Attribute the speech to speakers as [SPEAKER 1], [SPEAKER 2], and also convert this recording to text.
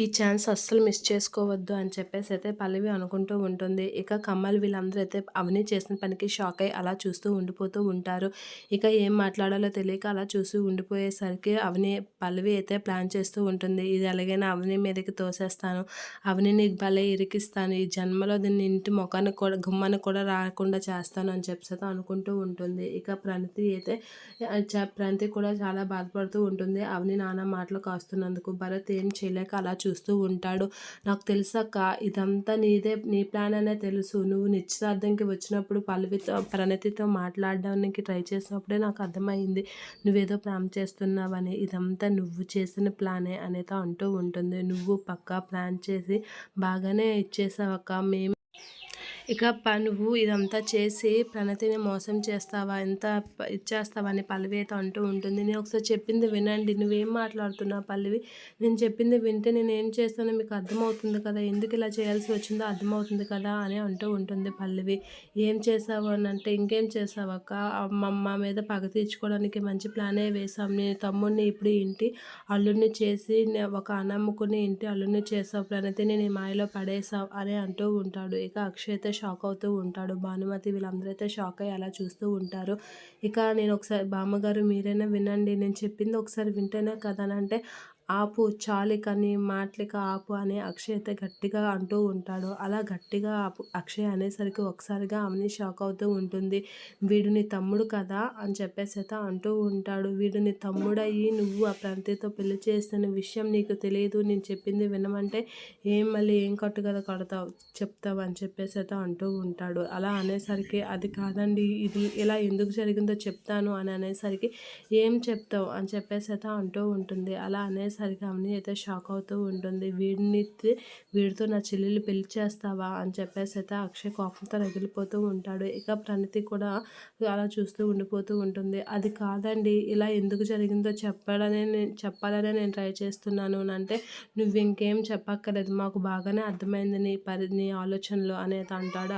[SPEAKER 1] ఈ ఛాన్స్ అస్సలు మిస్ చేసుకోవద్దు అని చెప్పేసైతే పల్లవి అనుకుంటూ ఉంటుంది. ఇక కమల్ వీళ్ళందరూ అయితే అవని చేసిన పనికి షాక్ అయ్యి అలా చూస్తూ ఉండిపోతూ ఉంటారు. ఇక ఏం మాట్లాడాలో తెలియక అలా చూస్తూ ఉండిపోయేసరికి పల్లవి అయితే ప్లాన్ చేస్తూ ఉంటుంది. ఇది ఎలాగైనా అవని మీదకి తోసేస్తాను. అవనిని భలే ఇరికిస్తాను. ఈ జన్మలో దీన్ని ఇంటి మొఖానికి కూడా గుమ్మానికి కూడా రాకుండా చేస్తాను అని చెప్పేసి అనుకుంటూ ఉంటుంది. ఇక ప్రణతి కూడా చాలా బాధపడుతూ ఉంటుంది. అవని నాన్న మాటలు కాస్తున్నందుకు. భరత్ ఏం చేయలేక అలా చూస్తూ ఉంటాడు. నాకు తెలుసక్క, ఇదంతా నీ ప్లాన్ అనే తెలుసు. నువ్వు నిశ్చితార్థంకి వచ్చినప్పుడు ప్రణతితో మాట్లాడడానికి ట్రై చేసినప్పుడే నాకు అర్థమైంది నువ్వేదో ప్లాన్ చేస్తున్నావని. ఇదంతా నువ్వు చేసిన ప్లానే అనేత అంటూ ఉంటుంది. నువ్వు పక్కా ప్లాన్ చేసి బాగానే ఇచ్చేసావక్క. నువ్వు ఇదంతా చేసి ప్రణతిని మోసం చేస్తావా, ఎంత ఇచ్చేస్తావా అని పల్లవి అయితే అంటూ ఉంటుంది. నేను ఒకసారి చెప్పింది వినండి. నువ్వేం మాట్లాడుతున్నావు పల్లవి? నేను చెప్పింది వింటే నేను ఏం చేస్తానో మీకు అర్థమవుతుంది కదా, ఎందుకు ఇలా చేయాల్సి వచ్చిందో అర్థమవుతుంది కదా అని అంటూ ఉంటుంది పల్లవి. ఏం చేసావు అని అంటే, ఇంకేం చేసావక్క, మా మీద పగ తీర్చుకోవడానికి మంచి ప్లానే వేసాం. నేను తమ్ముడిని ఇప్పుడు ఇంటి అల్లుడిని చేసి ఒక అన్నమ్ముకుని ఇంటి అల్లుడిని చేసావు. ప్రణతిని నీ మాయలో పడేసావు అని అంటూ ఉంటాడు. ఇక అక్షయ్ అయితే షాక్ అవుతూ ఉంటాడు. భానుమతి వీళ్ళందరూ అయితే షాక్ అయ్యి అలా చూస్తూ ఉంటారు. ఇక నేను ఒకసారి బామ్మగారు మీరైనా వినండి, నేను చెప్పింది ఒకసారి వింటేనే కదా అని అంటే, ఆపు చాలు ఇక నీ మాటలిక ఆపు అని అక్షయ్ అయితే గట్టిగా అంటూ ఉంటాడు. అలా గట్టిగా అక్షయ్ అనేసరికి ఒకసారిగా అవని షాక్ అవుతూ ఉంటుంది. వీడు నీ తమ్ముడు కదా అని చెప్పేసి అయితే అంటూ ఉంటాడు. వీడు నీ తమ్ముడయ్యి నువ్వు ఆ ప్రణతితో పెళ్లి చేస్తున్న విషయం నీకు తెలియదు, నేను చెప్పింది వినమంటే మళ్ళీ ఏం కట్టుకథ చెప్తావు అని చెప్పేసి అయితే అంటూ ఉంటాడు. అలా అనేసరికి అది కాదండి, ఇది ఇలా ఎందుకు జరిగిందో చెప్తాను అని అనేసరికి ఏం చెప్తావు అని చెప్పేసి అయితే అంటూ ఉంటుంది. అలా అనేసరికి అవని అయితే షాక్ అవుతూ ఉంటుంది. వీడితో నా చెల్లెలు పెళ్లి చేస్తావా అని చెప్పేసి అయితే అక్షయ్ కోపంతో రగిలిపోతూ ఉంటాడు. ఇక ప్రణతి కూడా అలా చూస్తూ ఉండిపోతూ ఉంటుంది. అది కాదండి, ఇలా ఎందుకు జరిగిందో చెప్పాలనే నేను ట్రై చేస్తున్నాను అంటే, నువ్వు ఇంకేం చెప్పక్కర్లేదు, మాకు బాగానే అర్థమైంది నీ ఆలోచనలు అనేది అంటాడు.